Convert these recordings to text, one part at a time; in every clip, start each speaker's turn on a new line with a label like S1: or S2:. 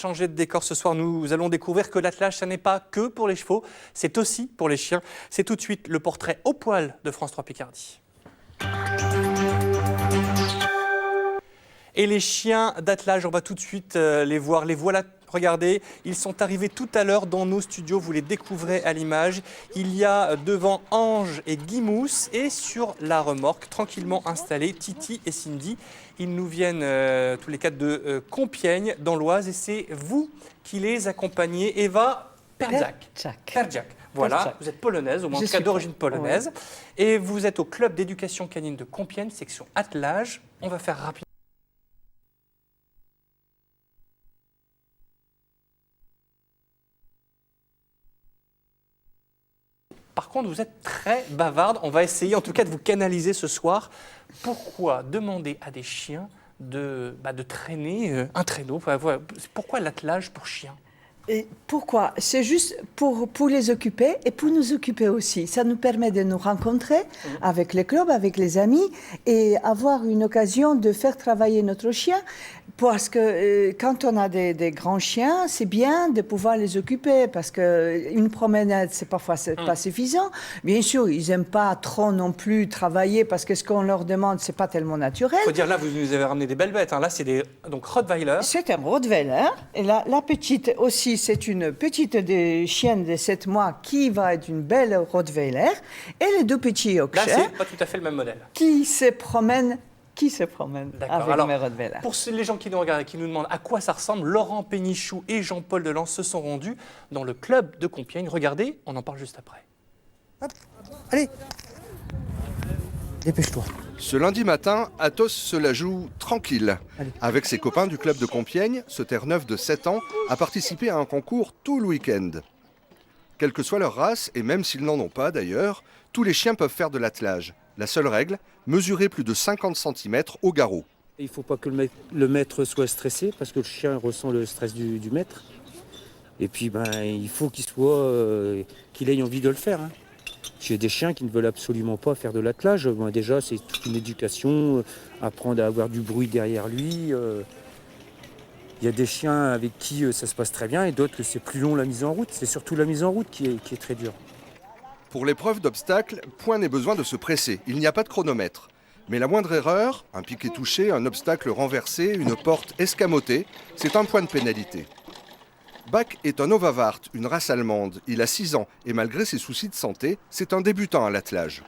S1: Changer de décor ce soir, nous allons découvrir que l'attelage, ça n'est pas que pour les chevaux, c'est aussi pour les chiens. C'est tout de suite le portrait au poil de France 3 Picardie. Et les chiens d'attelage, on va tout de suite les voir. Les voilà, regardez, ils sont arrivés tout à l'heure dans nos studios, vous les découvrez à l'image. Il y a devant Ange et Guimousse et sur la remorque, tranquillement installés, Titi et Cindy. Ils nous viennent tous les quatre de Compiègne, dans l'Oise, et c'est vous qui les accompagnez, Eva Perjak. Voilà,
S2: Perjak.
S1: vous êtes polonaise, au moins en tout cas d'origine polonaise. Ouais. Et vous êtes au club d'éducation canine de Compiègne, section attelage. On va faire rapidement. Par contre, vous êtes très bavarde. On va essayer en tout cas de vous canaliser ce soir. Pourquoi demander à des chiens de traîner un traîneau? Pourquoi l'attelage pour chiens?
S2: Et pourquoi? C'est juste pour les occuper et pour nous occuper aussi. Ça nous permet de nous rencontrer avec les clubs, avec les amis et avoir une occasion de faire travailler notre chien. Parce que quand on a des grands chiens, c'est bien de pouvoir les occuper parce qu'une promenade, c'est parfois pas suffisant. Bien sûr, ils n'aiment pas trop non plus travailler parce que ce qu'on leur demande, c'est pas tellement naturel.
S1: Il faut dire, là, vous nous avez ramené des belles bêtes. Hein. Là, c'est des Rottweiler.
S2: C'est un Rottweiler. Et la petite aussi, c'est une petite chienne de 7 mois qui va être une belle Rottweiler. Et les deux petits Yorkshire.
S1: Là, c'est pas tout à fait le même modèle.
S2: Qui se promènent avec
S1: alors,
S2: mes Rottweiler.
S1: Pour les gens qui nous regardent et qui nous demandent à quoi ça ressemble, Laurent Pénichou et Jean-Paul Delance se sont rendus dans le club de Compiègne. Regardez, on en parle juste après.
S3: Hop, allez, dépêche-toi.
S4: Ce lundi matin, Athos se la joue tranquille.
S3: Allez.
S4: Avec ses copains du club de Compiègne, ce Terre-Neuve de 7 ans a participé à un concours tout le week-end. Quelle que soit leur race, et même s'ils n'en ont pas d'ailleurs, tous les chiens peuvent faire de l'attelage. La seule règle, mesurer plus de 50 cm au garrot.
S5: Il ne faut pas que le maître soit stressé parce que le chien ressent le stress du maître. Et puis il faut qu'il ait envie de le faire. Hein. J'ai des chiens qui ne veulent absolument pas faire de l'attelage. Déjà, c'est toute une éducation, apprendre à avoir du bruit derrière lui. Il y a des chiens avec qui ça se passe très bien et d'autres que c'est plus long la mise en route. C'est surtout la mise en route qui est très dure.
S4: Pour l'épreuve d'obstacle, point n'est besoin de se presser. Il n'y a pas de chronomètre. Mais la moindre erreur, un piquet touché, un obstacle renversé, une porte escamotée, c'est un point de pénalité. Bach est un Ovavart, une race allemande. Il a 6 ans et malgré ses soucis de santé, c'est un débutant à l'attelage.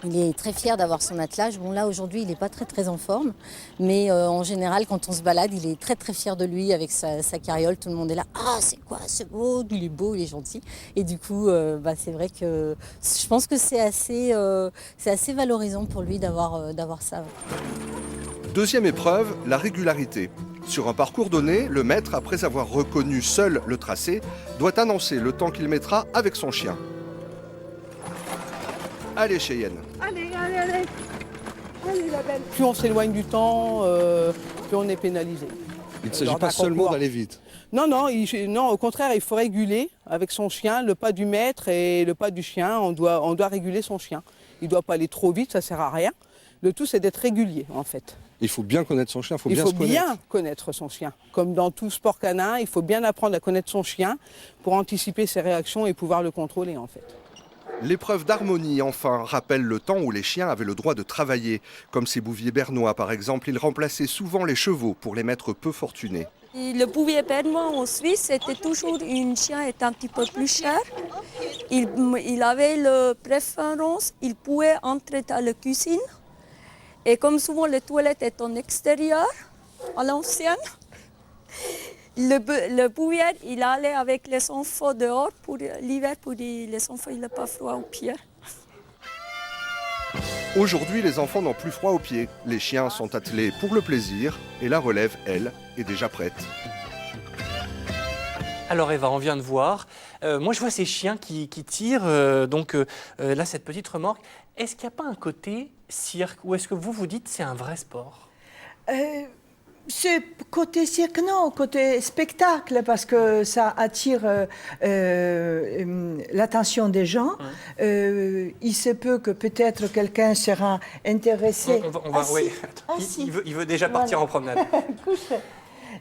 S6: Il est très fier d'avoir son attelage. Bon là aujourd'hui il n'est pas très en forme, mais en général quand on se balade il est très fier de lui avec sa carriole. Tout le monde est là, ah c'est quoi ce beau, il est beau, il est gentil. Et du coup c'est vrai que je pense que c'est assez valorisant pour lui d'avoir ça.
S4: Deuxième épreuve, la régularité. Sur un parcours donné, le maître, après avoir reconnu seul le tracé, doit annoncer le temps qu'il mettra avec son chien. Allez Cheyenne.
S7: Allez la belle.
S8: Plus on s'éloigne du temps, plus on est pénalisé.
S3: Il ne s'agit pas seulement d'aller vite.
S8: Non, au contraire, il faut réguler avec son chien le pas du maître et le pas du chien. On doit réguler son chien. Il ne doit pas aller trop vite, ça ne sert à rien. Le tout, c'est d'être régulier, en fait.
S3: Il faut bien connaître son chien,
S8: il faut bien connaître son chien. Comme dans tout sport canin, il faut bien apprendre à connaître son chien pour anticiper ses réactions et pouvoir le contrôler, en fait.
S4: L'épreuve d'harmonie, enfin, rappelle le temps où les chiens avaient le droit de travailler. Comme ces bouviers bernois, par exemple, ils remplaçaient souvent les chevaux pour les maîtres peu fortunés.
S7: Le bouvier bernois en Suisse, c'était toujours un chien est un petit peu plus cher. Il avait la préférence, il pouvait entrer dans la cuisine. Et comme souvent les toilettes étaient en extérieur, à l'ancienne, le bouvier, il allait avec les enfants dehors pour l'hiver, pour les enfants, il n'a pas froid aux pieds.
S4: Aujourd'hui, les enfants n'ont plus froid aux pieds. Les chiens sont attelés pour le plaisir et la relève, elle, est déjà prête.
S1: Alors Eva, on vient de voir. Moi, je vois ces chiens qui tirent. Là, cette petite remorque. Est-ce qu'il n'y a pas un côté cirque ou est-ce que vous dites c'est un vrai sport?
S2: C'est côté cirque, non, côté spectacle, parce que ça attire l'attention des gens. Il se peut que peut-être quelqu'un sera intéressé.
S1: Oui. Il veut déjà partir en promenade.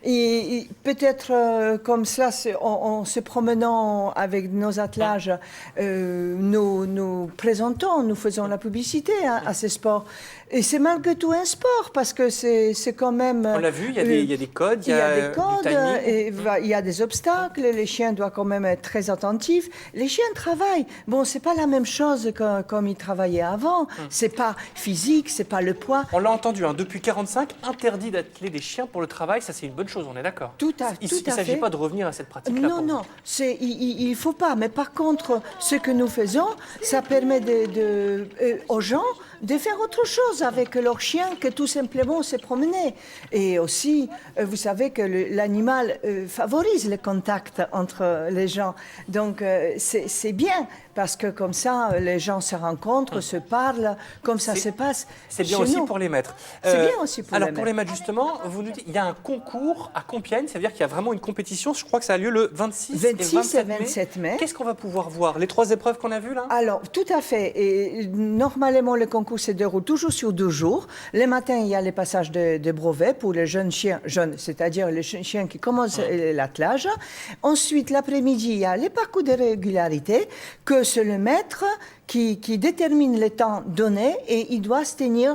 S2: Et peut-être comme cela, en se promenant avec nos attelages, nous présentons, nous faisons la publicité à ces sports. Et c'est malgré tout un sport, parce que c'est quand même...
S1: On l'a vu, il y a des codes,
S2: il y a des
S1: du
S2: codes,
S1: timing.
S2: et il y a des obstacles, les chiens doivent quand même être très attentifs. Les chiens travaillent. Bon, c'est pas la même chose comme ils travaillaient avant. C'est pas physique, c'est pas le poids.
S1: On l'a entendu, hein, depuis 45, interdit d'atteler des chiens pour le travail, ça c'est une bonne chose, on est d'accord.
S2: Tout à
S1: Il
S2: fait.
S1: ne s'agit pas de revenir à cette pratique-là.
S2: Non, non, il ne faut pas. Mais par contre, ce que nous faisons, ça permet aux gens de faire autre chose avec leur chien que tout simplement se promener. Et aussi, vous savez que l'animal favorise le contact entre les gens. Donc, c'est bien, parce que comme ça, les gens se rencontrent, se parlent, comme ça se passe.
S1: C'est bien
S2: chez
S1: aussi
S2: nous.
S1: pour les maîtres.
S2: C'est bien aussi pour
S1: alors,
S2: les
S1: pour les maîtres, justement, vous nous dites, il y a un concours à Compiègne, ça veut dire qu'il y a vraiment une compétition. Je crois que ça a lieu le 26
S2: et 27 mai.
S1: Qu'est-ce qu'on va pouvoir voir? Les 3 épreuves qu'on a vues là?
S2: Alors, tout à fait. Et normalement, le concours se déroule toujours sur 2 jours. Le matin, il y a les passages de brevets pour les jeunes chiens, c'est-à-dire les chiens qui commencent l'attelage. Ensuite, l'après-midi, il y a les parcours de régularité, que c'est le maître qui détermine le temps donné, et il doit se tenir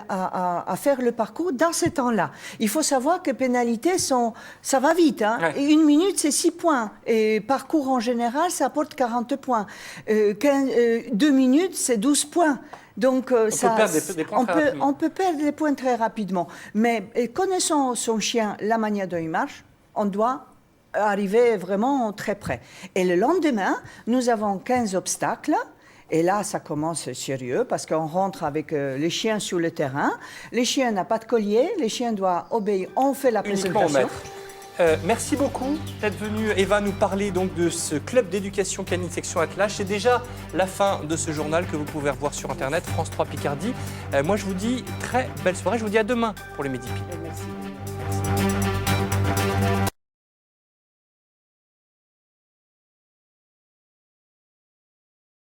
S2: à faire le parcours dans ce temps-là. Il faut savoir que pénalités ça va vite. Hein.
S1: Ouais.
S2: Et 1 minute, c'est 6 points. Et parcours en général, ça apporte 40 points. 2 minutes, c'est 12 points. Donc,
S1: peut perdre des points très rapidement.
S2: on peut perdre des points très rapidement. Mais connaissant son chien, la manière dont il marche, on doit arriver vraiment très près. Et le lendemain, nous avons 15 obstacles. Et là, ça commence sérieux, parce qu'on rentre avec les chiens sur le terrain. Les chiens n'ont pas de collier, les chiens doivent obéir. On fait la
S1: Uniquement au
S2: présentation.
S1: maître. Merci beaucoup d'être venue, Eva, nous parler donc de ce club d'éducation canine section attelage. C'est déjà la fin de ce journal que vous pouvez revoir sur Internet, France 3 Picardie. Moi, je vous dis très belle soirée. Je vous dis à demain pour les Midi Pile.
S2: Merci.